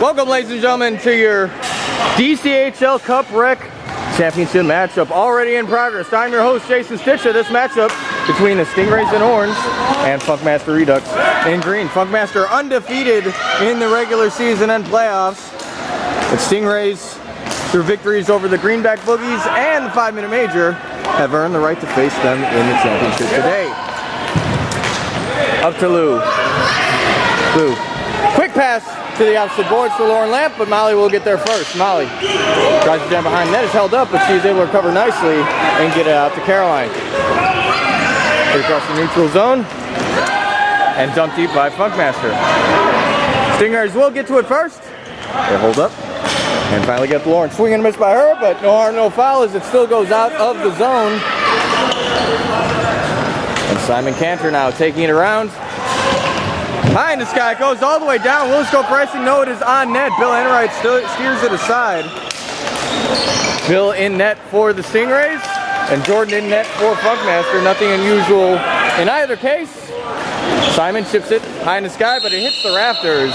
Welcome, ladies and gentlemen, to your DCHL Cup Rec Championship matchup already in progress. I'm your host, Jason Stitcher. This matchup between the Stingrays in orange and Funkmasters Redux in green. Funkmaster undefeated in the regular season and playoffs. The Stingrays, through victories over the Greenback Boogies and the 5-minute major, have earned the right to face them in the championship today. Up to Lou. Quick pass to the opposite boards for Lauren Lamp, but Molly will get there first. Molly tries to jam behind net, is held up, but she's able to recover nicely and get it out to Caroline. Hit across the neutral zone and dumped deep by Funkmaster. Stingrays will get to it first. They hold up and finally get Lauren. Swing and miss by her, but no harm, no foul as it still goes out of the zone. And Simon Cantor now taking it around. High in the sky, goes all the way down. Will scope pressing, no, it is on net. Bill Enright steers it aside. Bill in net for the Stingrays, and Jordan in net for Funkmaster. Nothing unusual in either case. Simon chips it high in the sky, but it hits the rafters,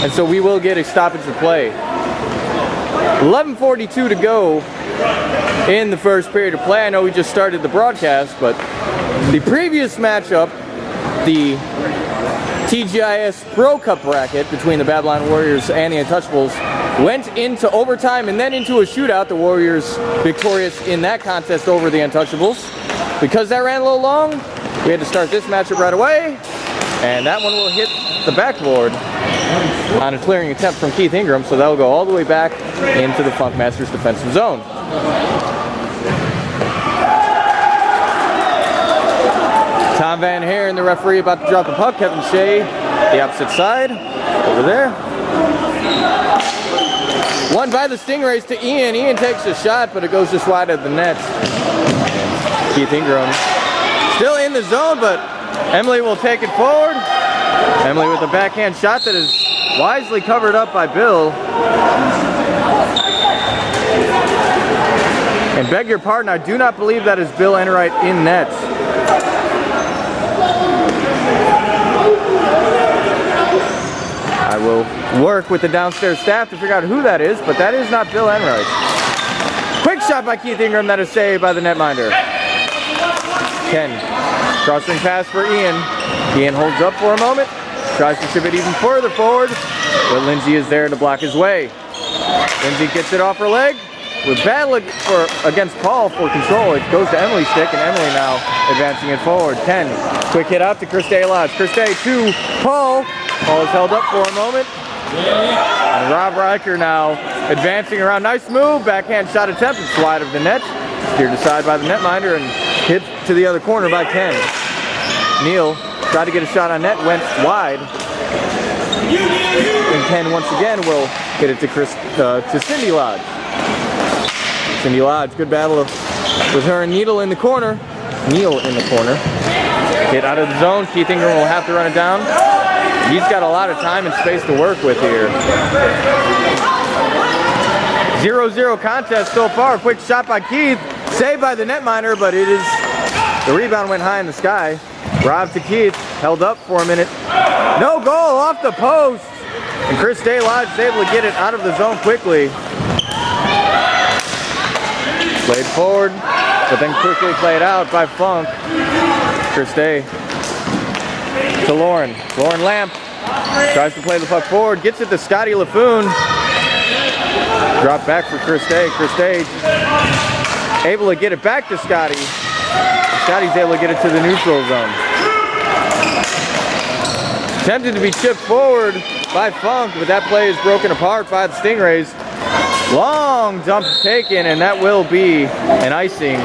and so we will get a stoppage of play. 11:42 to go in the first period of play. I know we just started the broadcast, but the previous matchup, the TGIS Pro Cup bracket between the Babylon Warriors and the Untouchables, went into overtime and then into a shootout. The Warriors victorious in that contest over the Untouchables. Because that ran a little long, we had to start this matchup right away, and that one will hit the backboard on a clearing attempt from Keith Ingram, so that will go all the way back into the Funkmasters defensive zone. Tom Van Haren, the referee, about to drop the puck. Kevin Shea, the opposite side, over there. Won by the Stingrays to Ian. Ian takes a shot, but it goes just wide of the net. Keith Ingram still in the zone, but Emily will take it forward. Emily with a backhand shot that is wisely covered up by Bill. And beg your pardon, I do not believe that is Bill Enright in net. I will work with the downstairs staff to figure out who that is, but that is not Bill Enright. Quick shot by Keith Ingram, that is saved by the netminder. Ken, crossing pass for Ian. Ian holds up for a moment, tries to ship it even further forward, but Lindsay is there to block his way. Lindsay gets it off her leg. With battle against Paul for control, it goes to Emily's stick, and Emily now advancing it forward. Ken, quick hit out to Christay Lodge. Christay to Paul. Paul is held up for a moment. And Rob Riker now advancing around. Nice move. Backhand shot attempt. It's wide of the net. Steered aside by the netminder and hit to the other corner by Ken. Neal tried to get a shot on net. Went wide. And Ken once again will hit it to Cindy Lodge. Cindy Lodge, good battle with her and Neal in the corner. Hit out of the zone. Keith Ingram will have to run it down. He's got a lot of time and space to work with here. 0-0 contest so far. Quick shot by Keith. Saved by the netminder, but the rebound went high in the sky. Rob to Keith. Held up for a minute. No goal off the post. And Christay Lodge is able to get it out of the zone quickly. Played forward, but then quickly played out by Funk. Christay to Lauren. Lauren Lamp tries to play the puck forward, gets it to Scotty LaFoon. Drop back for Christay. Christay able to get it back to Scotty. Scotty's able to get it to the neutral zone. Attempted to be chipped forward by Funk, but that play is broken apart by the Stingrays. Long dump taken, and that will be an icing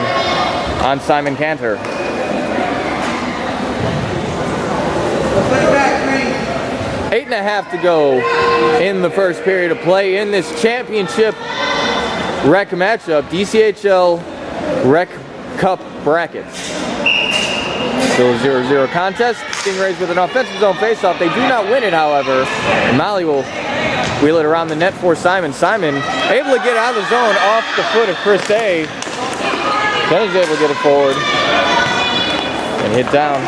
on Simon Cantor. 8.5 to go in the first period of play in this championship rec matchup, DCHL Rec Cup brackets. Still a 0-0 contest. Stingrays with an offensive zone faceoff. They do not win it, however. Molly will wheel it around the net for Simon. Simon able to get out of the zone off the foot of Christay. Then is able to get it forward and hit down.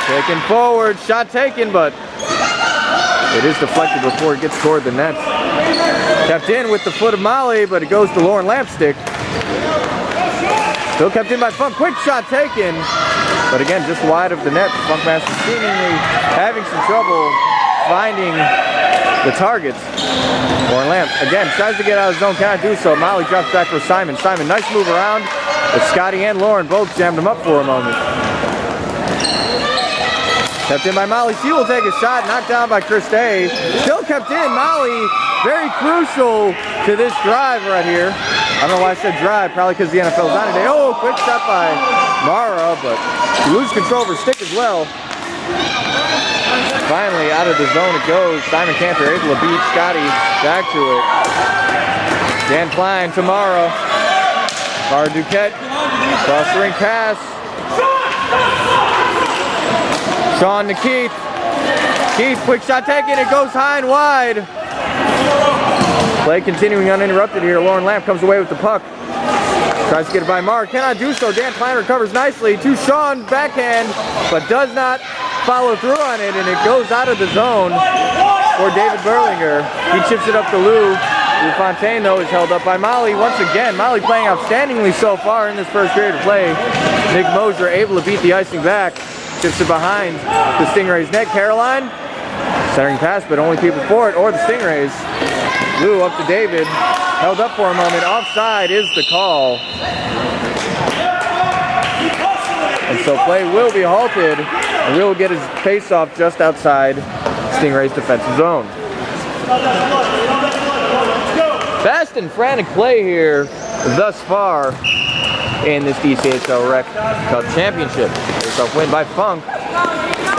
Taken forward, shot taken, but It is deflected before it gets toward the net. Kept in with the foot of Molly, but it goes to Lauren Lampstick. Still kept in by Funk. Quick shot taken, but again, just wide of the net. Funkmasters seemingly having some trouble finding the targets. Lauren Lamp, again, tries to get out of the zone, cannot do so. Molly drops back for Simon. Simon, nice move around, but Scotty and Lauren both jammed him up for a moment. Kept in by Molly. She will take a shot, knocked down by Christay. Still kept in. Molly, very crucial to this drive right here. I don't know why I said drive, probably because the NFL's on today. Oh, quick shot by Mara, but she loses control of her stick as well. Finally, out of the zone it goes. Simon Cantor able to beat Scotty back to it. Dan Klein to Mara. Mara Duquette, cross the ring pass. Sean to Keith. Keith, quick shot taken. It goes high and wide. Play continuing uninterrupted here. Lauren Lamp comes away with the puck. Tries to get it by Mark. Cannot do so. Dan Klein recovers nicely to Sean, backhand, but does not follow through on it, and it goes out of the zone for David Berlinger. He chips it up to Lou. Lou Fontaine, though, is held up by Molly. Once again, Molly playing outstandingly so far in this first period of play. Nick Moser able to beat the icing back. Chips it behind the Stingrays' net. Caroline, centering pass, but only people for it, or the Stingrays. Lou up to David, held up for a moment. Offside is the call. And so play will be halted, and Will will get his face-off just outside Stingrays' defensive zone. Fast and frantic play here thus far in this DCHL Rec Cup Championship. Face-off win by Funk.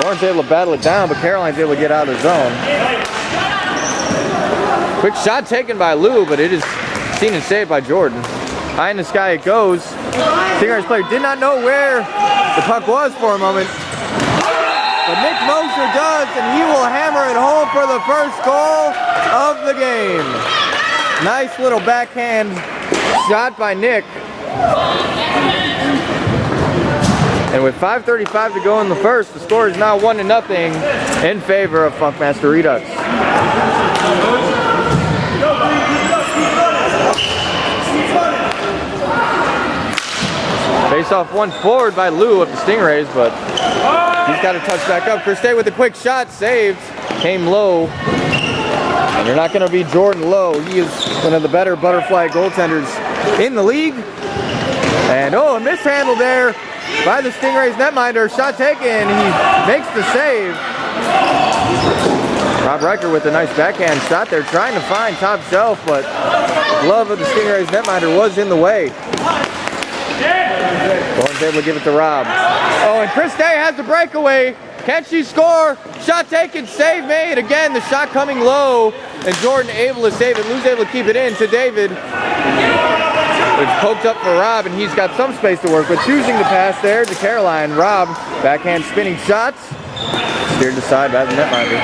Lauren's able to battle it down, but Caroline's able to get out of the zone. Quick shot taken by Lou, but it is seen and saved by Jordan. High in the sky it goes. Stingrays player did not know where the puck was for a moment. But Nick Moser does, and he will hammer it home for the first goal of the game. Nice little backhand shot by Nick. And with 5:35 to go in the first, the score is now 1-0 in favor of Funkmaster Redux. Face off one forward by Lou of the Stingrays, but he's got to touch back up. Christay with a quick shot, saved, came low. And you're not going to be Jordan Lowe. He is one of the better butterfly goaltenders in the league. And oh, a mishandle there by the Stingrays netminder. Shot taken, he makes the save. Rob Riker with a nice backhand shot there, trying to find top shelf, but the glove of the Stingrays netminder was in the way. Lauren's able to give it to Rob. Oh, and Chris Day has the breakaway. Can she score? Shot taken, save made. Again, the shot coming low, and Jordan able to save it. Lou's able to keep it in to David. It's poked up for Rob, and he's got some space to work with. Choosing the pass there to Caroline. Rob, backhand spinning shots. Steered aside by the netminder.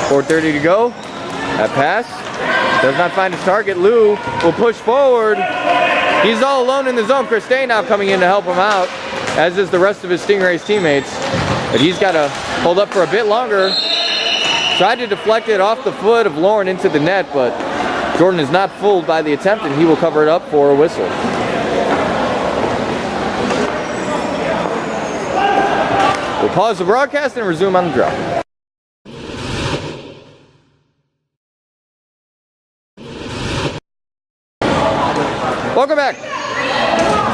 4:30 to go. That pass does not find his target. Lou will push forward. He's all alone in the zone. Christay now coming in to help him out, as is the rest of his Stingrays teammates. But he's got to hold up for a bit longer. Tried to deflect it off the foot of Lauren into the net, but Jordan is not fooled by the attempt, and he will cover it up for a whistle. We'll pause the broadcast and resume on the drop. Welcome back.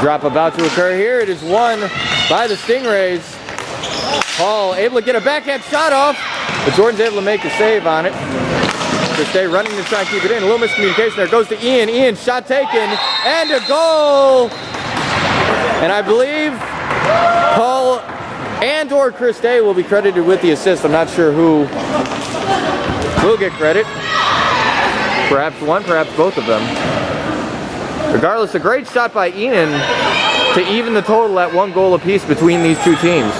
Drop about to occur here. It is won by the Stingrays. Paul able to get a backhand shot off, but Jordan's able to make a save on it. Christay running to try and keep it in. A little miscommunication there. Goes to Ian. Ian, shot taken, and a goal. And I believe Paul and or Christay will be credited with the assist. I'm not sure who will get credit. Perhaps one, perhaps both of them. Regardless, a great shot by Ian to even the total at 1 goal apiece between these two teams.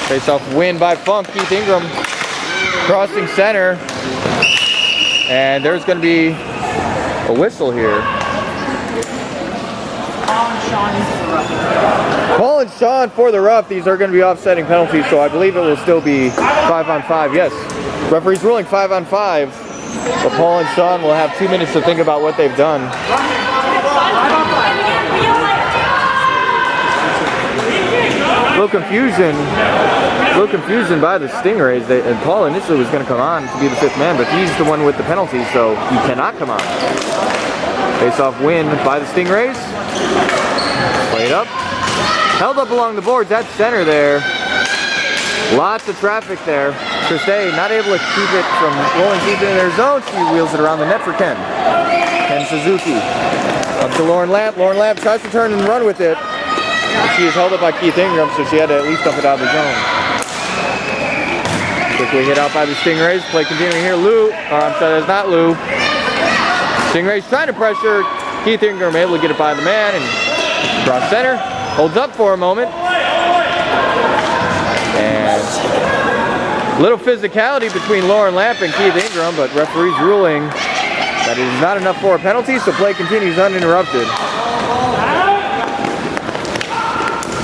Face-off win by Funk. Keith Ingram crossing center. And there's going to be a whistle here. Paul and Sean for the rough. These are going to be offsetting penalties, so I believe it will still be 5-on-5. Yes, referee's ruling 5-on-5. But Paul and Sean will have 2 minutes to think about what they've done. A little confusion by the Stingrays. And Paul initially was going to come on to be the 5th man, but he's the one with the penalty, so he cannot come on. Face-off win by the Stingrays. Played up. Held up along the boards at center there. Lots of traffic there. Christe not able to keep it from rolling deep into their zone. She wheels it around the net for Ken. Ken Suzuki. Up to Lauren Lamp. Lauren Lamp tries to turn and run with it. She is held up by Keith Ingram, so she had to at least dump it out of the zone. Quickly hit out by the Stingrays. Play continuing here. Lou. I'm sorry, that's not Lou. Stingrays trying to pressure. Keith Ingram able to get it by the man and cross center. Holds up for a moment. And a little physicality between Lauren Lamp and Keith Ingram, but referee's ruling that it is not enough for a penalty, so play continues uninterrupted.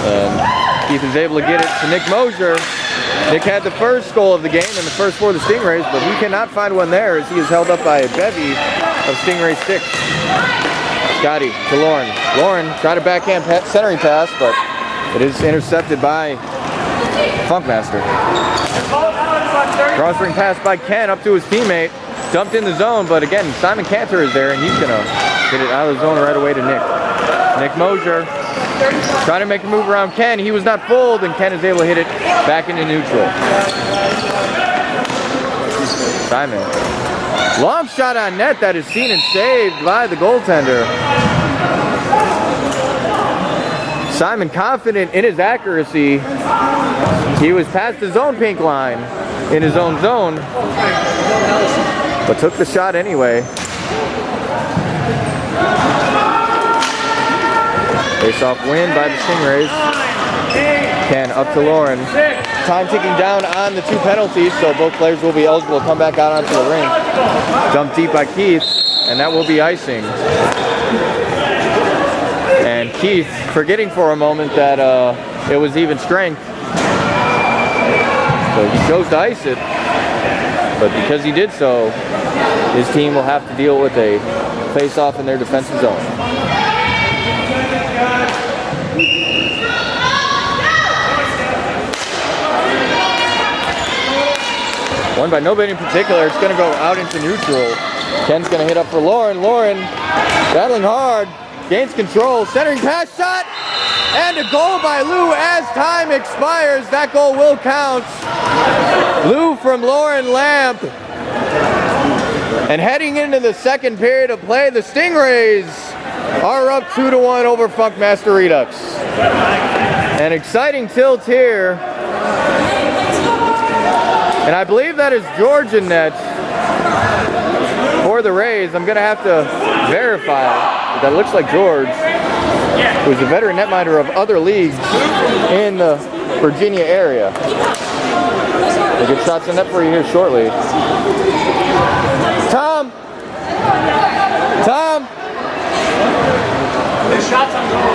And Keith is able to get it to Nick Mosier. Nick had the first goal of the game and the first for the Stingrays, but he cannot find one there as he is held up by a bevy of Stingray sticks. Scotty to Lauren. Lauren tried a backhand centering pass, but it is intercepted by Funkmaster. Cross-ring pass by Ken up to his teammate. Dumped in the zone, but again, Simon Cantor is there, and he's going to get it out of the zone right away to Nick. Nick Mosier trying to make a move around Ken. He was not fooled, and Ken is able to hit it back into neutral. Simon. Long shot on net that is seen and saved by the goaltender. Simon confident in his accuracy. He was past his own pink line in his own zone, but took the shot anyway. Face-off win by the Stingrays. Ken up to Lauren. Time ticking down on the 2 penalties, so both players will be eligible to come back out onto the ring. Dumped deep by Keith, and that will be icing. And Keith forgetting for a moment that it was even strength. So he chose to ice it, but because he did so, his team will have to deal with a face-off in their defensive zone. One by nobody in particular. It's going to go out into neutral. Ken's going to hit up for Lauren. Lauren battling hard. Gains control. Centering pass shot. And a goal by Lou as time expires. That goal will count. Lou from Lauren Lamp. And heading into the second period of play, the Stingrays are up 2-1 over Funkmaster Redux. An exciting tilt here. And I believe that is George in net for the Rays. I'm going to have to verify. That looks like George, who's a veteran netminder of other leagues in the Virginia area. We'll get shots in net for you here shortly. Tom! Tom! The shots on goal.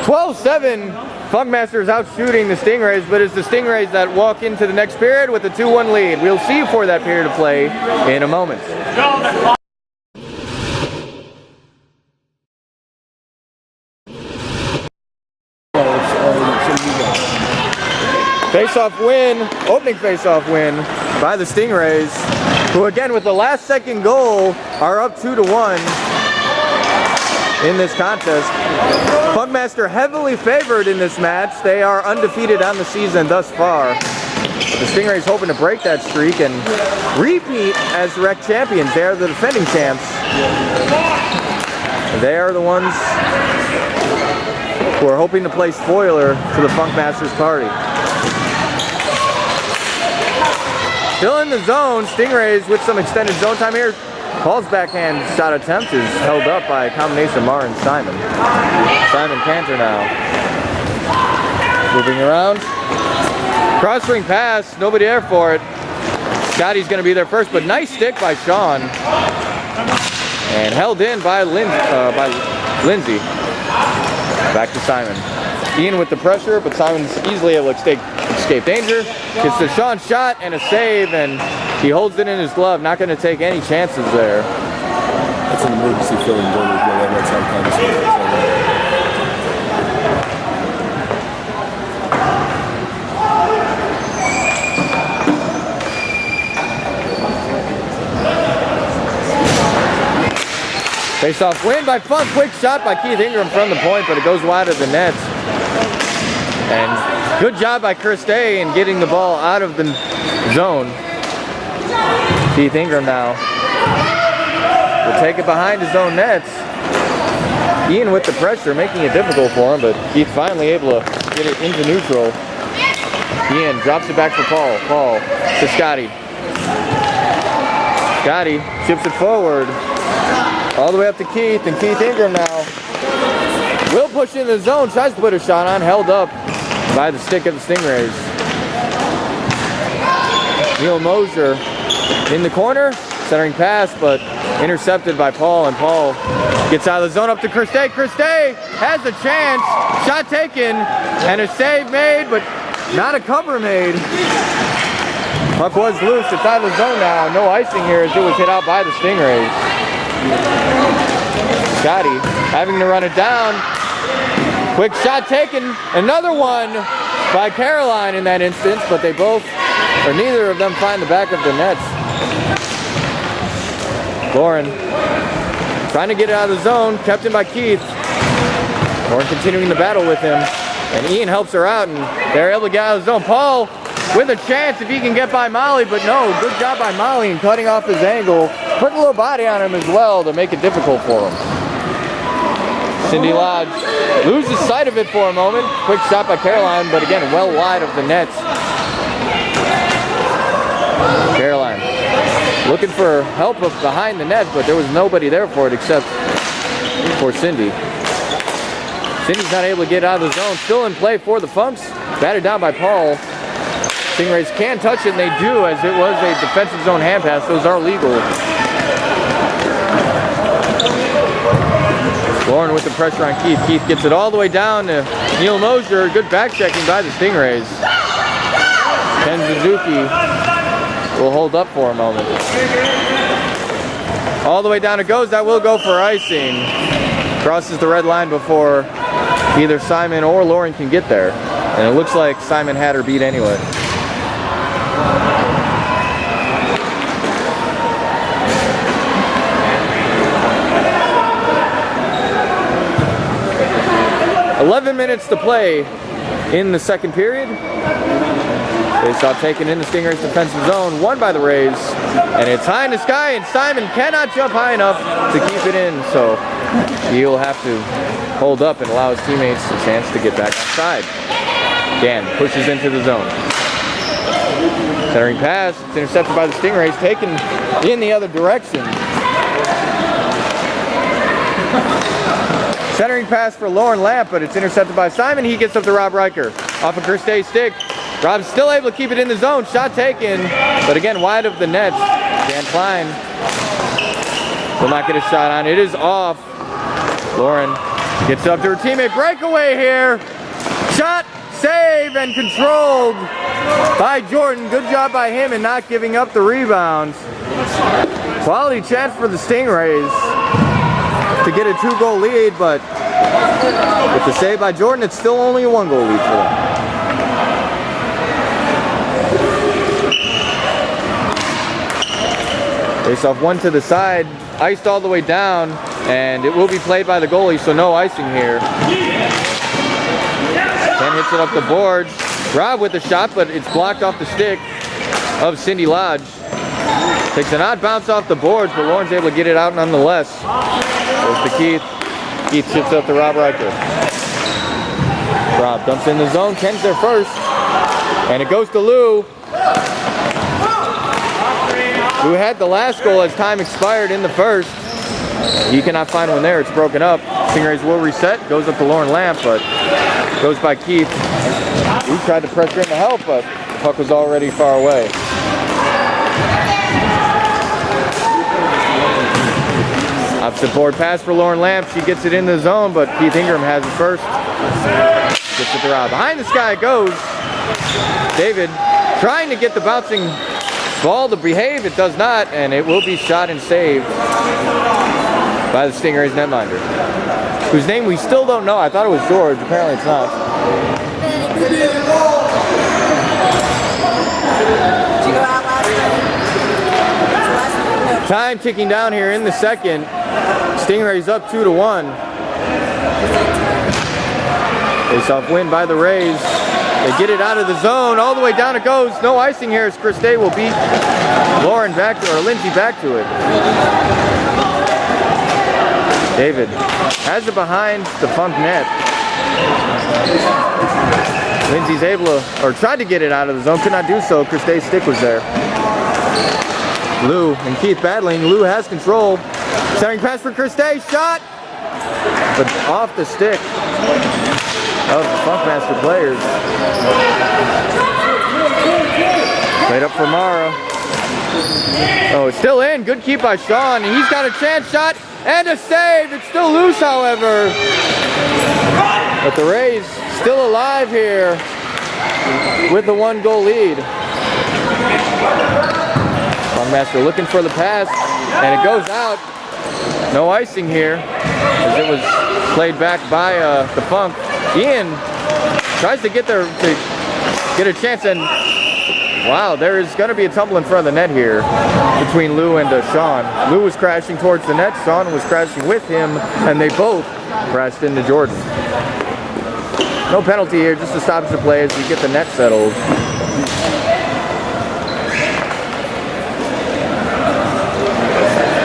12-7. Funkmasters out shooting the Stingrays, but it's the Stingrays that walk into the next period with a 2-1 lead. We'll see you for that period of play in a moment. Face-off win, opening face-off win by the Stingrays, who again with the last second goal are up 2-1 in this contest. Funkmaster heavily favored in this match. They are undefeated on the season thus far. The Stingrays hoping to break that streak and repeat as rec champions. They are the defending champs. They are the ones who are hoping to play spoiler to the Funkmasters party. Still in the zone, Stingrays with some extended zone time here. Paul's backhand shot attempt is held up by a combination of Mar and Simon. Simon Cantor now. Moving around. Cross-ring pass, nobody there for it. Scotty's going to be there first, but nice stick by Sean. And held in by Lindsay. Back to Simon. Ian with the pressure, but Simon's easily able to escape danger. Gets the Sean shot and a save, and he holds it in his glove. Not going to take any chances there. That's an emergency filling goal with that right side kind Face-off win by Funk. Quick shot by Keith Ingram from the point, but it goes wide of the nets. And good job by Chris Day in getting the ball out of the zone. Keith Ingram now will take it behind his own nets. Ian with the pressure, making it difficult for him, but Keith finally able to get it into neutral. Ian drops it back for Paul. Paul to Scotty. Scotty chips it forward. All the way up to Keith, and Keith Ingram now will push in the zone, tries to put a shot on, held up by the stick of the Stingrays. Neil Mosier in the corner, centering pass, but intercepted by Paul, and Paul gets out of the zone up to Chris Day. Chris Day has a chance, shot taken, and a save made, but not a cover made. Puck was loose, it's out of the zone now, no icing here as it was hit out by the Stingrays. Scotty having to run it down. Quick shot taken. Another one by Caroline in that instance, but they both, or neither of them, find the back of the nets. Lauren trying to get it out of the zone, kept in by Keith. Lauren continuing the battle with him, and Ian helps her out, and they're able to get out of the zone. Paul with a chance if he can get by Molly, but no, good job by Molly in cutting off his angle. Put a little body on him as well to make it difficult for him. Cindy Lodge loses sight of it for a moment. Quick shot by Caroline, but again, well wide of the nets. Caroline looking for help up behind the net, but there was nobody there for it except for Cindy. Cindy's not able to get out of the zone. Still in play for the Funks. Batted down by Paul. Stingrays can touch it, and they do, as it was a defensive zone hand pass. Those are legal. Lauren with the pressure on Keith. Keith gets it all the way down to Neil Mosier. Good back checking by the Stingrays. Ken Suzuki will hold up for a moment. All the way down it goes. That will go for icing. Crosses the red line before either Simon or Lauren can get there. And it looks like Simon had her beat anyway. "11 minutes to play in the second period." Face-off taken in the Stingrays' defensive zone, won by the Rays, and it's high in the sky, and Simon cannot jump high enough to keep it in, so he'll have to hold up and allow his teammates a chance to get back outside. Dan pushes into the zone. Centering pass, it's intercepted by the Stingrays, taken in the other direction. Centering pass for Lauren Lamp, but it's intercepted by Simon. He gets up to Rob Riker. Off of Chris Day's stick. Rob's still able to keep it in the zone. Shot taken, but again, wide of the nets. Dan Klein will not get a shot on. It is off. Lauren gets up to her teammate. Breakaway here. Shot, save, and controlled by Jordan. Good job by him in not giving up the rebounds. Quality chance for the Stingrays to get a 2-goal lead, but with the save by Jordan, it's still only a 1-goal lead for them. Face-off one to the side, iced all the way down, and it will be played by the goalie, so no icing here. Ken hits it up the boards. Rob with the shot, but it's blocked off the stick of Cindy Lodge. Takes an odd bounce off the boards, but Lauren's able to get it out nonetheless. Goes to Keith. Keith chips up to Rob Riker. Rob dumps in the zone. Ken's there first. And it goes to Lou, who had the last goal as time expired in the first. He cannot find one there. It's broken up. Stingrays will reset. Goes up to Lauren Lamp, but goes by Keith. He tried to pressure in to help, but the puck was already far away. Opposite board pass for Lauren Lamp. She gets it in the zone, but Keith Ingram has it first. Gets it to Rob. Behind the sky it goes. David trying to get the bouncing ball to behave. It does not, and it will be shot and saved by the Stingrays netminder, whose name we still don't know. I thought it was George. Apparently it's not. Time ticking down here in the second. Stingrays up 2-1. Face-off win by the Rays. They get it out of the zone. All the way down it goes. No icing here as Chris Day will beat Lauren back to, or Lindsay back to it. David has it behind the Funk net. Lindsay's able to, or tried to get it out of the zone, could not do so. Chris Day's stick was there. Lou and Keith battling. Lou has control. Centering pass for Chris Day. Shot! But off the stick of the Funkmaster players. Played up for Mara. Oh, it's still in. Good keep by Sean. He's got a chance. Shot and a save. It's still loose, however. But the Rays still alive here with the 1-goal lead. Funkmaster looking for the pass, and it goes out. No icing here, as it was played back by the Funk. Ian tries to get a chance, and wow, there is going to be a tumble in front of the net here between Lou and Sean. Lou was crashing towards the net, Sean was crashing with him, and they both crashed into Jordan. No penalty here, just a stoppage of play as we get the net settled.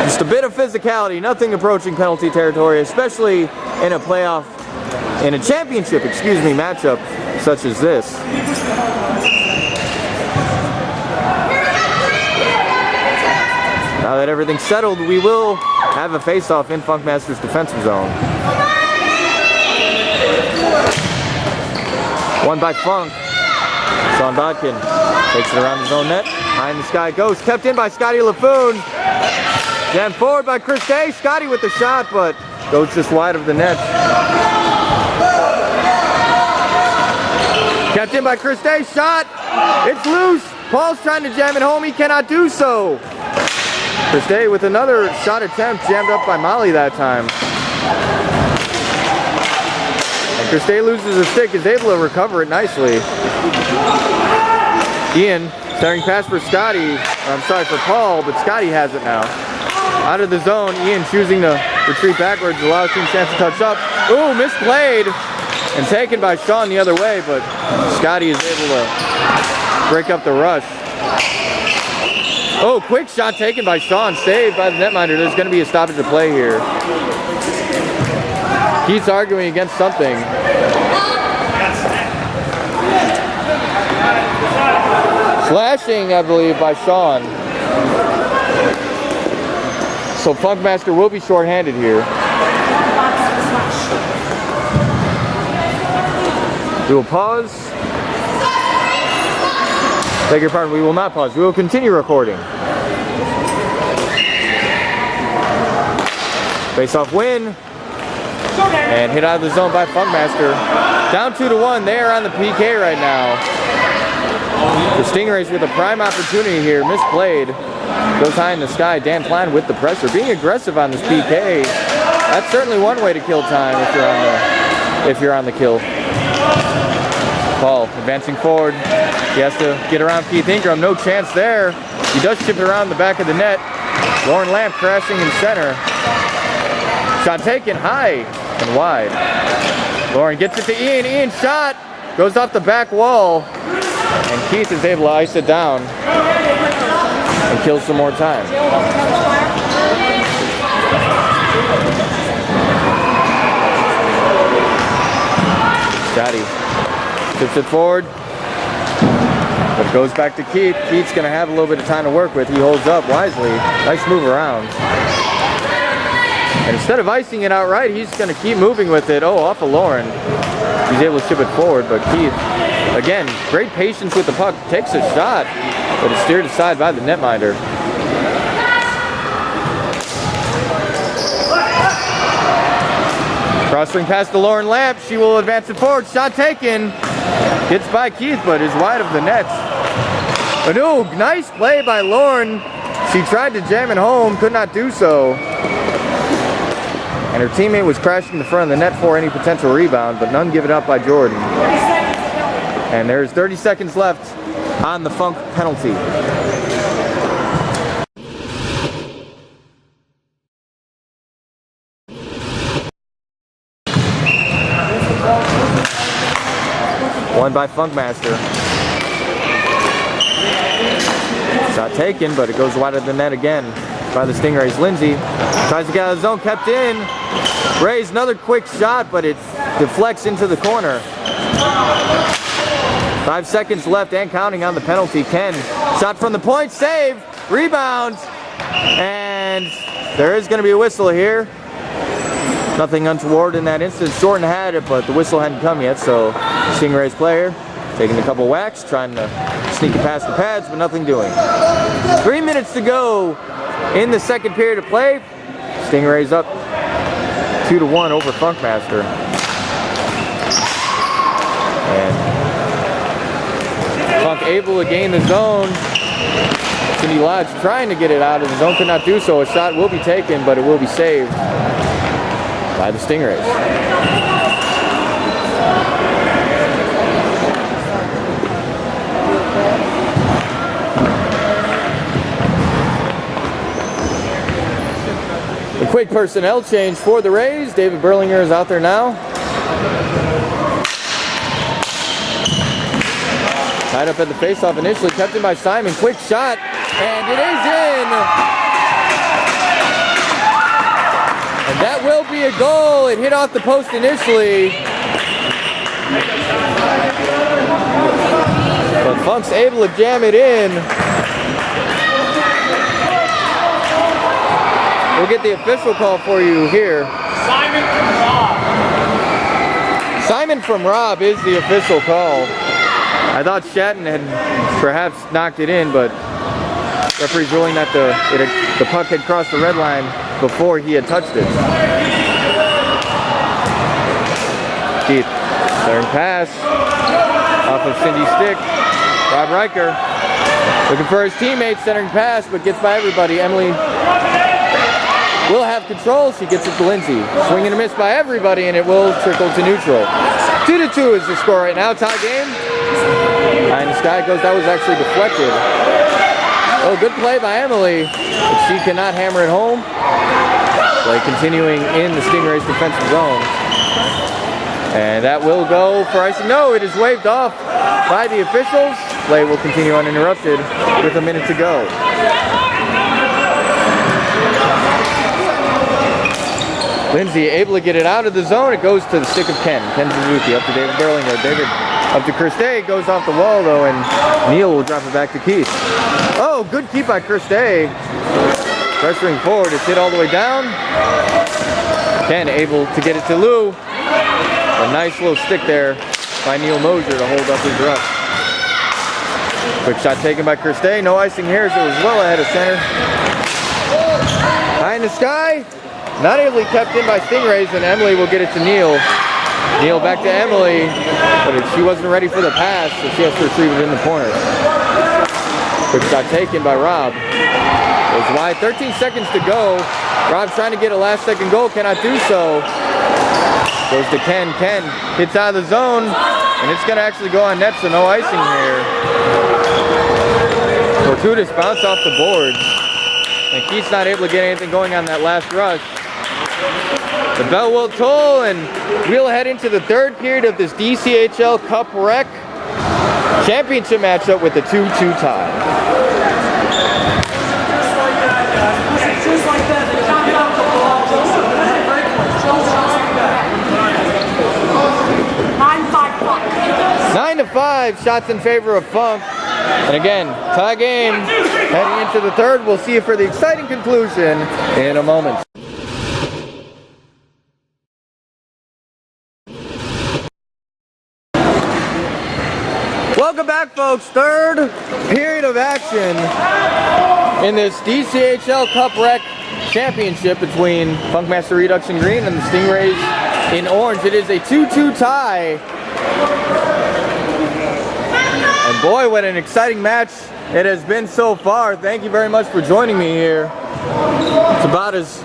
Just a bit of physicality, nothing approaching penalty territory, especially in a playoff, in a championship, matchup such as this. Now that everything's settled, we will have a face-off in Funkmaster's defensive zone. Won by Funk. Sean Bodkin takes it around his own net. Behind the sky goes, kept in by Scotty LaFoon. Jammed forward by Chris Day. Scotty with the shot, but goes just wide of the net. Kept in by Chris Day. Shot. It's loose. Paul's trying to jam it home. He cannot do so. Chris Day with another shot attempt, jammed up by Molly that time. And Chris Day loses a stick, is able to recover it nicely. Ian starting pass for Scotty. For Paul, but Scotty has it now. Out of the zone, Ian choosing to retreat backwards, allows team chance to touch up. Ooh, misplayed and taken by Sean the other way, but Scotty is able to break up the rush. Oh, quick shot taken by Sean, saved by the netminder. There's going to be a stoppage of play here. Keith's arguing against something. Slashing, I believe, by Sean. So Funkmaster will be shorthanded here. We will pause. Beg your pardon, we will not pause. We will continue recording. Face-off win. And hit out of the zone by Funkmaster. Down 2-1. They are on the PK right now. The Stingrays with a prime opportunity here. Misplayed. Goes high in the sky. Dan Plan with the pressure. Being aggressive on this PK. That's certainly one way to kill time if you're on the kill. Paul advancing forward. He has to get around Keith Ingram. No chance there. He does chip it around the back of the net. Lauren Lamp crashing in center. Shot taken high and wide. Lauren gets it to Ian. Ian shot. Goes off the back wall. And Keith is able to ice it down and kill some more time. Scotty tips it forward. But it goes back to Keith. Keith's going to have a little bit of time to work with. He holds up wisely. Nice move around. And instead of icing it outright, he's going to keep moving with it. Oh, off of Lauren. He's able to chip it forward, but Keith, again, great patience with the puck. Takes a shot, but it's steered aside by the netminder. Cross-swing pass to Lauren Lamp. She will advance it forward. Shot taken. Gets by Keith, but is wide of the net. But no, nice play by Lauren. She tried to jam it home, could not do so. And her teammate was crashing the front of the net for any potential rebound, but none given up by Jordan. And there's 30 seconds left on the Funk penalty. Won by Funkmaster. Shot taken, but it goes wide of the net again by the Stingrays. Lindsay tries to get out of the zone, kept in. Rays another quick shot, but it deflects into the corner. 5 seconds left and counting on the penalty. Ken, shot from the point, save, rebound, and there is going to be a whistle here. Nothing untoward in that instance. Jordan had it, but the whistle hadn't come yet, so Stingrays player taking a couple whacks, trying to sneak it past the pads, but nothing doing. 3 minutes to go in the second period of play. Stingrays up 2-1 over Funkmaster. And Funk able to gain the zone. Cindy Lodge trying to get it out of the zone, could not do so. A shot will be taken, but it will be saved by the Stingrays. A quick personnel change for the Rays. David Berlinger is out there now. Tied up at the faceoff initially, kept in by Simon. Quick shot, and it is in! And that will be a goal. It hit off the post initially. But Funk's able to jam it in. We'll get the official call for you here. Simon from Rob. Simon from Rob is the official call. I thought Shatton had perhaps knocked it in, but referee's ruling that the puck had crossed the red line before he had touched it. Keith, third pass off of Cindy's stick. Rob Riker looking for his teammate, centering pass, but gets by everybody. Emily will have control. She gets it to Lindsay. Swing and a miss by everybody, and it will trickle to neutral. 2-2 is the score right now. Tie game. And the sky goes. That was actually deflected. Oh, good play by Emily, but she cannot hammer it home. Play continuing in the Stingrays' defensive zone. And that will go for icing. No, it is waved off by the officials. Play will continue uninterrupted with a minute to go. Lindsay able to get it out of the zone. It goes to the stick of Ken. Ken Suzuki up to David Berlinger. David up to Christay. Goes off the wall though, and Neal will drop it back to Keith. Oh, good keep by Christay. Pressuring forward. It's hit all the way down. Ken able to get it to Lou. A nice little stick there by Neil Mosier to hold up his rush. Quick shot taken by Christay. No icing here as it was well ahead of center. High in the sky. Not able to be kept in by Stingrays, and Emily will get it to Neil. Neil back to Emily, but she wasn't ready for the pass, so she has to retrieve it in the corner. Quick shot taken by Rob. Goes wide, 13 seconds to go. Rob's trying to get a last second goal, cannot do so. Goes to Ken. Ken hits out of the zone, and it's going to actually go on net, so no icing here. Fortuitous bounce off the boards, and Keith's not able to get anything going on that last rush. The bell will toll, and we'll head into the third period of this DCHL Cup Rec Championship matchup with the 2-2 tie. Just like that. 9-5, shots in favor of Funk. And again, tie game. Heading into the third, we'll see you for the exciting conclusion in a moment. Welcome back, folks. Third period of action in this DCHL Cup Rec Championship between Funkmasters Redux in green and the Stingrays in orange. It is a 2-2 tie. And boy, what an exciting match it has been so far. Thank you very much for joining me here. It's about as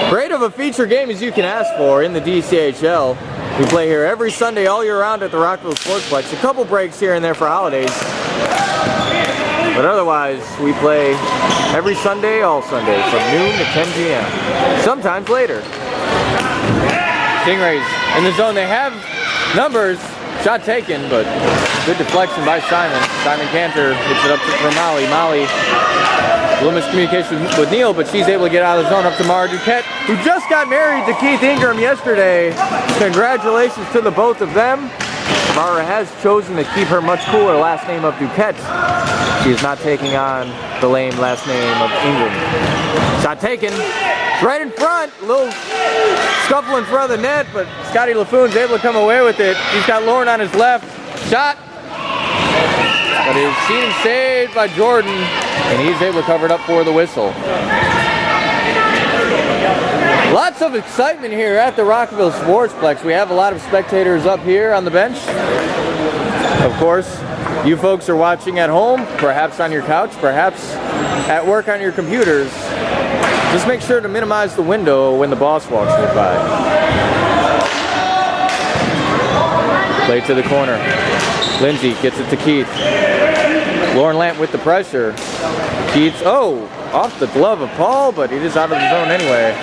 great of a feature game as you can ask for in the DCHL. We play here every Sunday all year round at the Rockville Sportsplex. A couple breaks here and there for holidays. But otherwise, we play every Sunday, all Sunday, from noon to 10 p.m. Sometimes later. Stingrays in the zone. They have numbers. Shot taken, but good deflection by Simon. Simon Cantor hits it up for Molly. Molly, a little miscommunication with Neil, but she's able to get out of the zone up to Mara Duquette, who just got married to Keith Ingram yesterday. Congratulations to the both of them. Mara has chosen to keep her much cooler last name of Duquette. She is not taking on the lame last name of Ingram. Shot taken. It's right in front. A little scuffle in front of the net, but Scotty LaFoon's able to come away with it. He's got Lauren on his left. Shot. But it is seen and saved by Jordan, and he's able to cover it up for the whistle. Lots of excitement here at the Rockville Sportsplex. We have a lot of spectators up here on the bench. Of course, you folks are watching at home, perhaps on your couch, perhaps at work on your computers. Just make sure to minimize the window when the boss walks by. Play to the corner. Lindsay gets it to Keith. Lauren Lamp with the pressure. Keith, off the glove of Paul, but it is out of the zone anyway.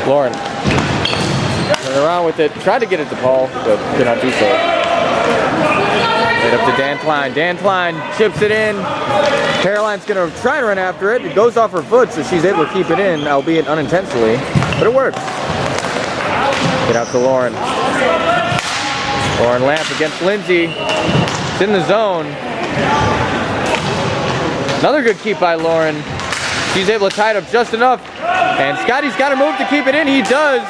Lauren, turn around with it. Tried to get it to Paul, but did not do so. Right up to Dan Klein. Dan Klein chips it in. Caroline's going to try to run after it. It goes off her foot, so she's able to keep it in, albeit unintentionally. But it works. Get out to Lauren. Lauren Lamp against Lindsay. It's in the zone. Another good keep by Lauren. She's able to tie it up just enough. And Scotty's got to move to keep it in. He does.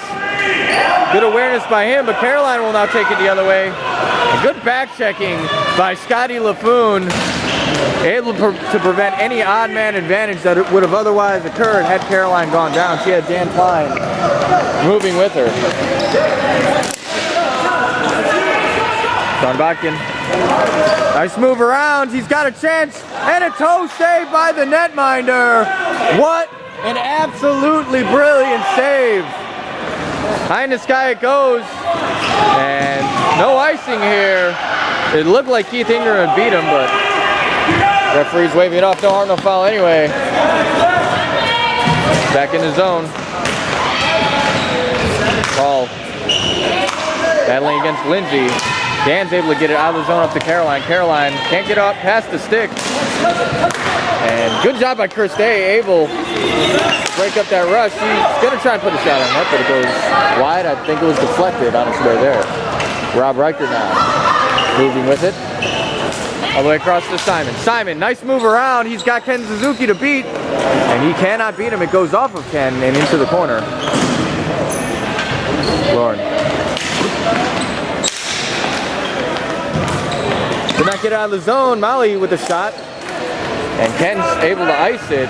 Good awareness by him, but Caroline will now take it the other way. A good back checking by Scotty LaFoon. Able to prevent any odd man advantage that would have otherwise occurred had Caroline gone down. She had Dan Klein moving with her. John Botkin. Nice move around. He's got a chance. And a toe save by the netminder. What an absolutely brilliant save. High in the sky it goes. And no icing here. It looked like Keith Ingram had beat him, but referee's waving it off. No harm, no foul anyway. Back in the zone. Paul battling against Lindsay. Dan's able to get it out of the zone up to Caroline. Caroline can't get up past the stick. And good job by Chris Day, able to break up that rush. She's going to try and put a shot on that, but it goes wide. I think it was deflected on its way there. Rob Reichert now moving with it. All the way across to Simon. Simon, nice move around. He's got Ken Suzuki to beat, and he cannot beat him. It goes off of Ken and into the corner. Lauren. Did not get out of the zone. Molly with the shot. And Ken's able to ice it.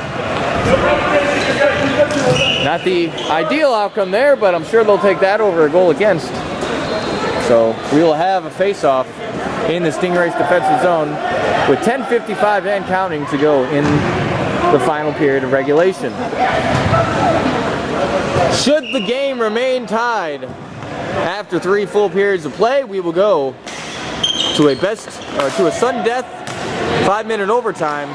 Not the ideal outcome there, but I'm sure they'll take that over a goal against. So we will have a face-off in the Stingrays defensive zone with 10:55 and counting to go in the final period of regulation. Should the game remain tied after 3 full periods of play, we will go to a sudden death 5-minute overtime,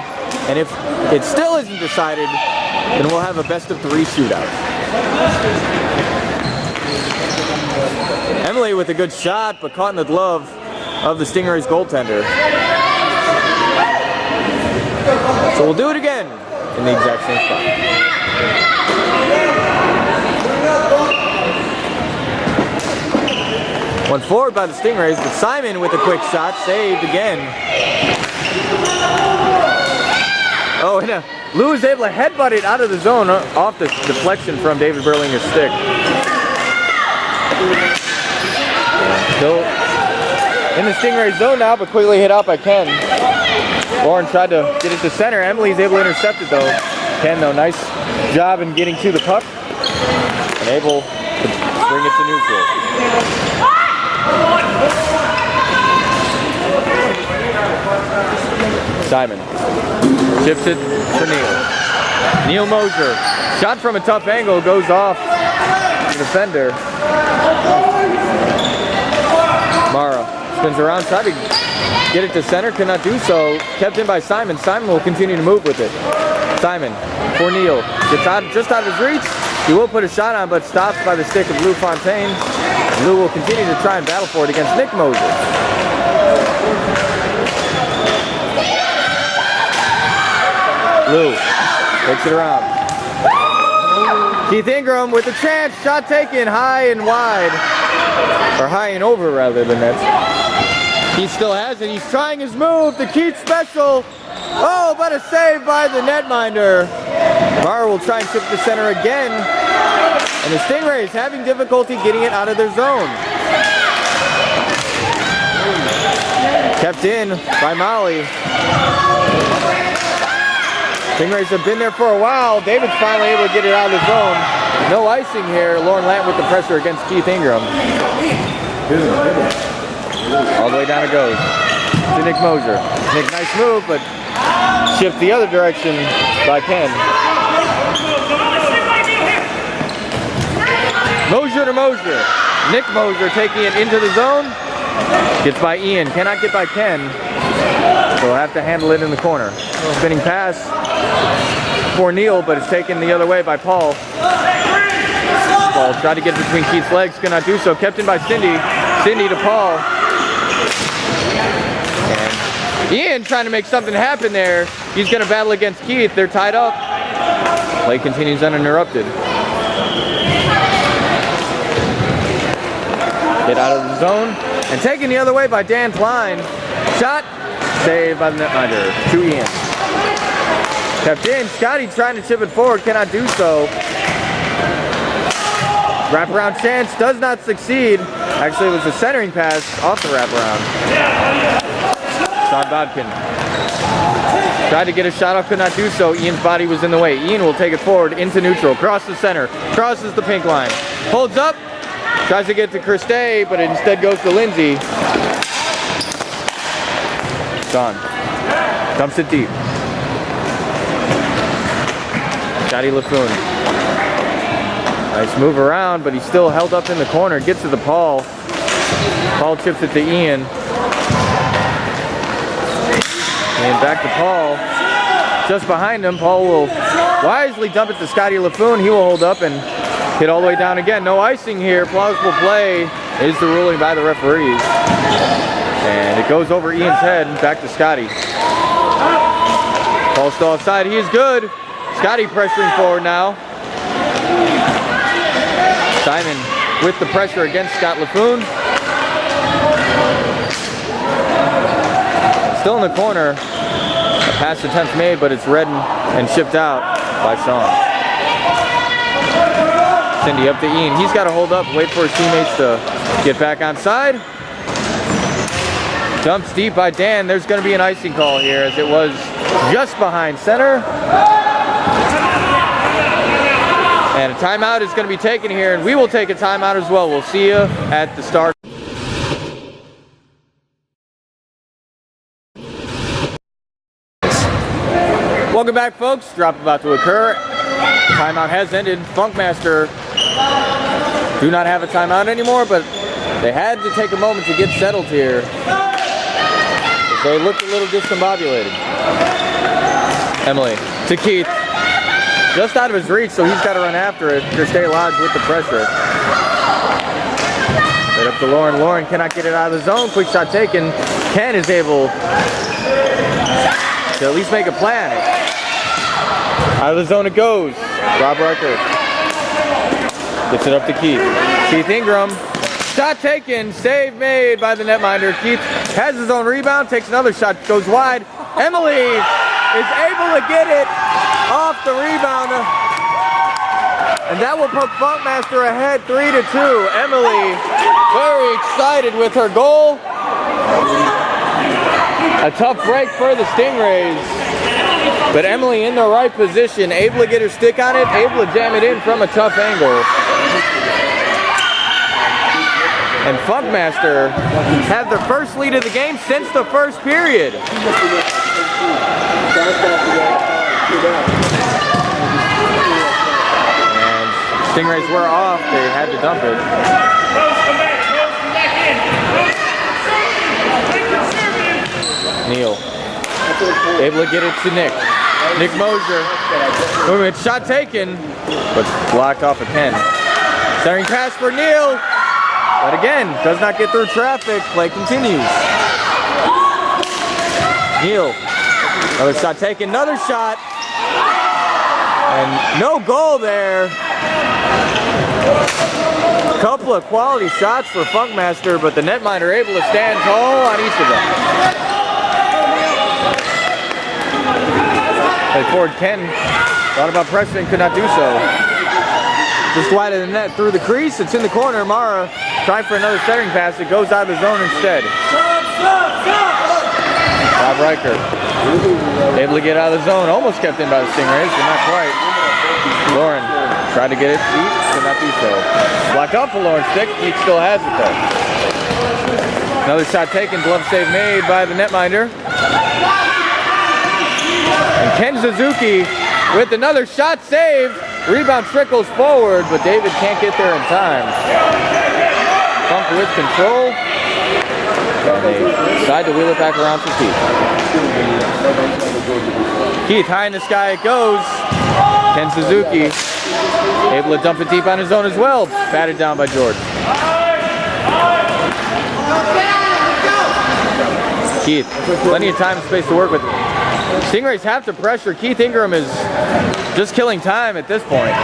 and if it still isn't decided, then we'll have a best-of-3 shootout. Emily with a good shot, but caught in the glove of the Stingrays goaltender. So we'll do it again in the exact same spot. One forward by the Stingrays, but Simon with a quick shot, saved again. Oh, and Lou is able to headbutt it out of the zone off the deflection from David Berlinger's stick. Still in the Stingray zone now, but quickly hit out by Ken. Lauren tried to get it to center. Emily's able to intercept it though. Ken though, nice job in getting to the puck. and able to bring it to neutral. Simon chips it to Neil. Neil Mosier, shot from a tough angle, goes off the defender. Mara spins around, tried to get it to center, could not do so. Kept in by Simon. Simon will continue to move with it. Simon for Neil, gets out, just out of his reach. He will put a shot on, but stopped by the stick of Lou Fontaine. Lou will continue to try and battle for it against Nick Mosier. Lou takes it around. Keith Ingram with a chance, shot taken high and wide, or high and over rather than that. He still has it, he's trying his move, the Keith special. Oh, but a save by the netminder. Mara will try and chip the center again, and the Stingrays having difficulty getting it out of their zone. Kept in by Molly. Stingrays have been there for a while. David's finally able to get it out of the zone. No icing here. Lauren Lant with the pressure against Keith Ingram. All the way down it goes to Nick Mosier. Nick, nice move, but shift the other direction by Ken. Mosier to Mosier. Nick Mosier taking it into the zone. Gets by Ian. Cannot get by Ken. So we'll have to handle it in the corner. Spinning pass for Neil, but it's taken the other way by Paul. Paul tried to get between Keith's legs, cannot do so. Kept in by Cindy. Cindy to Paul. And Ian trying to make something happen there. He's going to battle against Keith. They're tied up. Play continues uninterrupted. Get out of the zone. And taken the other way by Dan Klein. Shot. Saved by the netminder. To Ian. Kept in. Scotty trying to chip it forward. Cannot do so. Wraparound chance. Does not succeed. Actually, it was a centering pass off the wraparound. Sean Bodkin tried to get a shot off, could not do so. Ian's body was in the way. Ian will take it forward into neutral. Across the center. Crosses the pink line. Holds up. Tries to get to Christe, but it instead goes to Lindsay. Gone. Dumps it deep. Scotty LaFoon. Nice move around, but he's still held up in the corner. Gets to the Paul. Paul chips it to Ian. And back to Paul. Just behind him, Paul will wisely dump it to Scotty LaFoon. He will hold up and hit all the way down again. No icing here. Plausible play is the ruling by the referees. And it goes over Ian's head and back to Scotty. Paul still offside. He is good. Scotty pressuring forward now. Simon with the pressure against Scott LaFoon. Still in the corner. A pass attempt made, but it's read and shipped out by Sean. Cindy up to Ian. He's got to hold up, wait for his teammates to get back on side. Dumps deep by Dan. There's going to be an icing call here as it was just behind center. And a timeout is going to be taken here, and we will take a timeout as well. We'll see you at the start. Welcome back, folks. Drop about to occur. Timeout has ended. Funkmaster do not have a timeout anymore, but they had to take a moment to get settled here. They looked a little discombobulated. Emily to Keith. Just out of his reach, so he's got to run after it. Christe Lodge with the pressure. Right up to Lauren. Lauren cannot get it out of the zone. Quick shot taken. Ken is able to at least make a play on it. Out of the zone it goes. Rob Rucker gets it up to Keith. Keith Ingram. Shot taken. Save made by the netminder. Keith has his own rebound. Takes another shot. Goes wide. Emily is able to get it off the rebound. And that will put Funkmaster ahead 3-2. Emily very excited with her goal. A tough break for the Stingrays. But Emily in the right position, able to get her stick on it, able to jam it in from a tough angle. And Funkmaster have their first lead of the game since the first period. And Stingrays were off, they had to dump it. Neal, able to get it to Nick. Nick Mosier, movement, shot taken, but blocked off of Ken. Centering pass for Neal, but again, does not get through traffic, play continues. Neal, another shot taken, another shot, and no goal there. Couple of quality shots for Funkmaster, but the netminder able to stand tall on each of them. Played forward, Ken thought about pressing, could not do so. Just wide of the net through the crease, it's in the corner. Mara trying for another centering pass, it goes out of the zone instead. Bob Riker able to get out of the zone, almost kept in by the Stingrays, but not quite. Lauren tried to get it deep, could not do so. Blocked off for Lauren's stick, he still has it though. Another shot taken, glove save made by the netminder. And Ken Suzuki with another shot saved. Rebound trickles forward, but David can't get there in time. Funk with control. And they decide to wheel it back around for Keith. Keith, high in the sky it goes. Ken Suzuki able to dump it deep on his own as well. Batted down by George. Keith, plenty of time and space to work with. Stingrays have to pressure. Keith Ingram is just killing time at this point.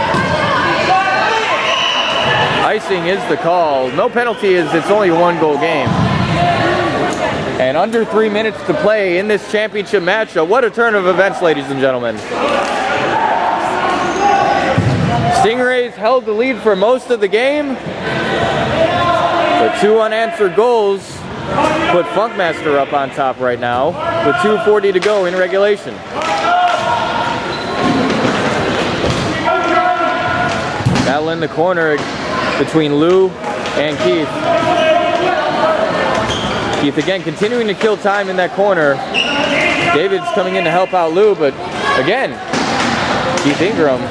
Icing is the call. No penalty as it's only a 1-goal game. And under 3 minutes to play in this championship matchup. What a turn of events, ladies and gentlemen. Stingrays held the lead for most of the game. The 2 unanswered goals put Funkmaster up on top right now with 2:40 to go in regulation. Battle in the corner between Lou and Keith. Keith again continuing to kill time in that corner. David's coming in to help out Lou, but again, Keith Ingram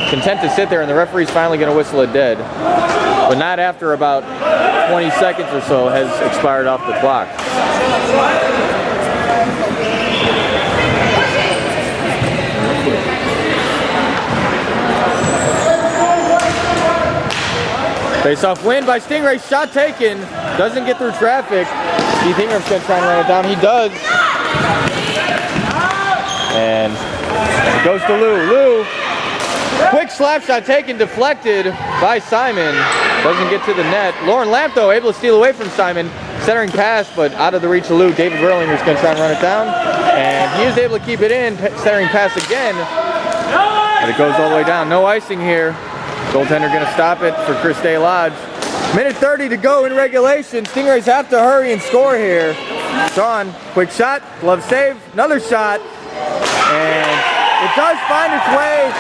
content to sit there, and the referee's finally going to whistle it dead. But not after about 20 seconds or so has expired off the clock. Face-off win by Stingray, shot taken, doesn't get through traffic. Keith Ingram's going to try and run it down, he does. And it goes to Lou. Lou, quick slap shot taken, deflected by Simon. Doesn't get to the net. Lauren Lamp, though, able to steal away from Simon. Centering pass, but out of the reach of Lou. David Verlinger's going to try and run it down. And he is able to keep it in. Centering pass again. But it goes all the way down. No icing here. Goaltender going to stop it for Chris Day Lodge. Minute 30 to go in regulation. Stingrays have to hurry and score here. Sean, quick shot. Glove save. Another shot. And it does find its way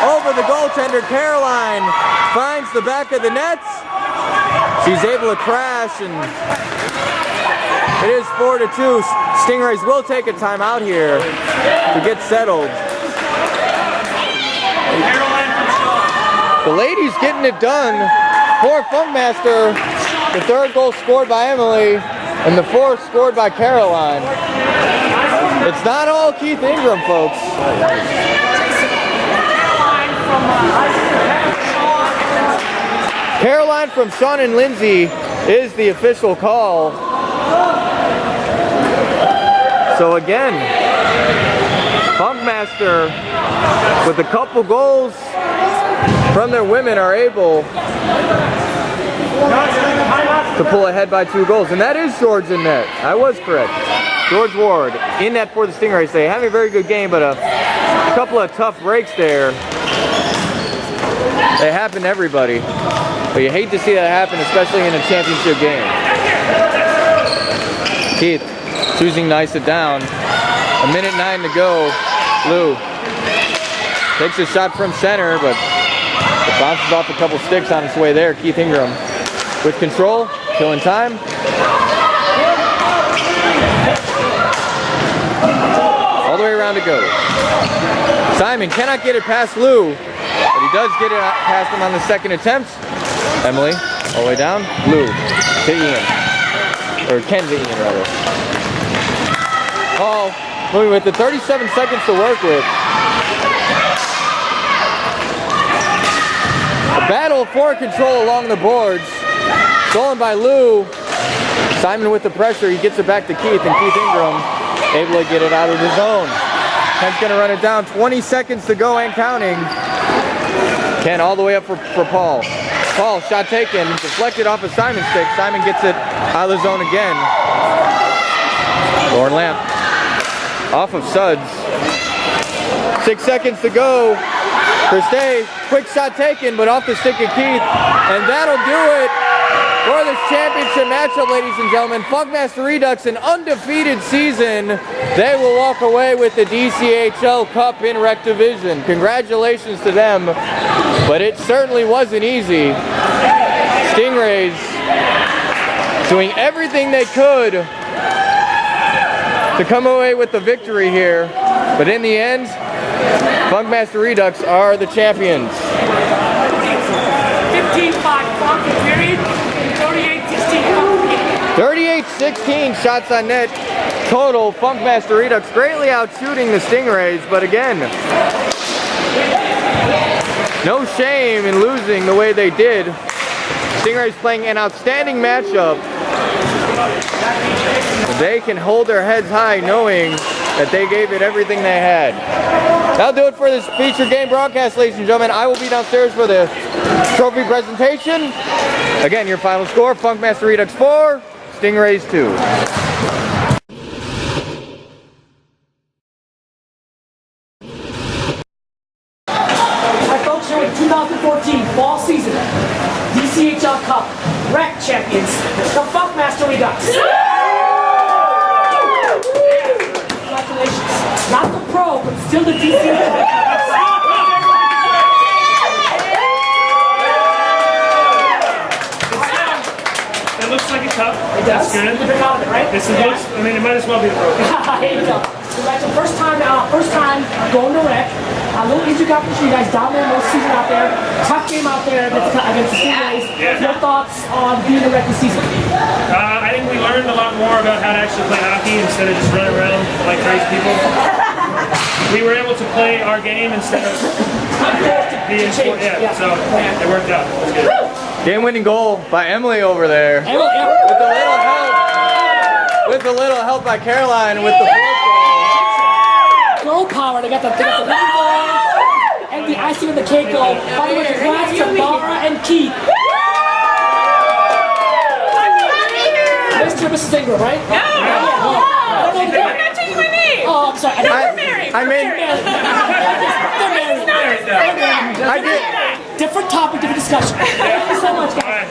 over the goaltender. Caroline finds the back of the nets. She's able to crash, and it is 4-2. Stingrays will take a timeout here to get settled. The ladies getting it done for Funkmaster. The third goal scored by Emily, and the fourth scored by Caroline. It's not all Keith Ingram, folks. Caroline from Sean and Lindsay is the official call. So again, Funkmaster with a couple goals from their women are able to pull ahead by 2 goals. And that is George in net. I was correct. George Ward in net for the Stingrays. They having a very good game, but a couple of tough breaks there. They happen to everybody. But you hate to see that happen, especially in a championship game. Keith choosing to ice it down. 1:09 to go. Lou takes a shot from center, but it bounces off a couple sticks on its way there. Keith Ingram with control, killing time. All the way around it goes. Simon cannot get it past Lou, but he does get it past him on the second attempt. Emily, all the way down. Lou to Ian. Or Ken to Ian, rather. Paul moving with the 37 seconds to work with. A battle for control along the boards. Stolen by Lou. Simon with the pressure. He gets it back to Keith, and Keith Ingram able to get it out of the zone. Ken's going to run it down. 20 seconds to go and counting. Ken all the way up for Paul. Paul, shot taken, deflected off of Simon's stick. Simon gets it out of the zone again. Lauren Lamp off of Suds. 6 seconds to go. Christay, quick shot taken, but off the stick of Keith. And that'll do it for this championship matchup, ladies and gentlemen. Funkmaster Redux, an undefeated season. They will walk away with the DCHL Cup in Rec Division. Congratulations to them, but it certainly wasn't easy. Stingrays doing everything they could to come away with the victory here, but in the end, Funkmaster Redux are the champions. 15-5 Funk period. 38-16 shots on net total. Funkmaster Redux greatly out shooting the Stingrays, but again, no shame in losing the way they did. Stingrays playing an outstanding matchup. They can hold their heads high knowing that they gave it everything they had. That'll do it for this feature game broadcast, ladies and gentlemen. I will be downstairs for the trophy presentation. Again, your final score, Funkmaster Redux 4, Stingrays 2. Hi folks, here with 2014 fall season DCHL Cup Rec Champions, the Funkmaster Redux. Congratulations. Not the pro, but still the DCHL Cup. It looks like a cup. It does? That's good. You drink out of it, right? This looks, I mean, it might as well be the pro. Here you go. Congratulations. First time going to Rec. A little injury got for you guys down there most season out there. Tough game out there against the Stingrays. Your thoughts on being a Rec this season? I think we learned a lot more about how to actually play hockey instead of just running around like crazy people. We were able to play our game instead of being sport. Yeah, so it worked out. It was good. Game-winning goal by Emily over there. With a little help by Caroline with the fourth Girl power. They got the winning goal and the icing on the cake goal. By the way, congrats to Mara and Keith. Mr. and Mrs. Ingram, right? No! I'm not changing my name! Oh, I'm sorry. We're married. I mean, They're married. I did. Different topic, different discussion. Thank you so much, guys.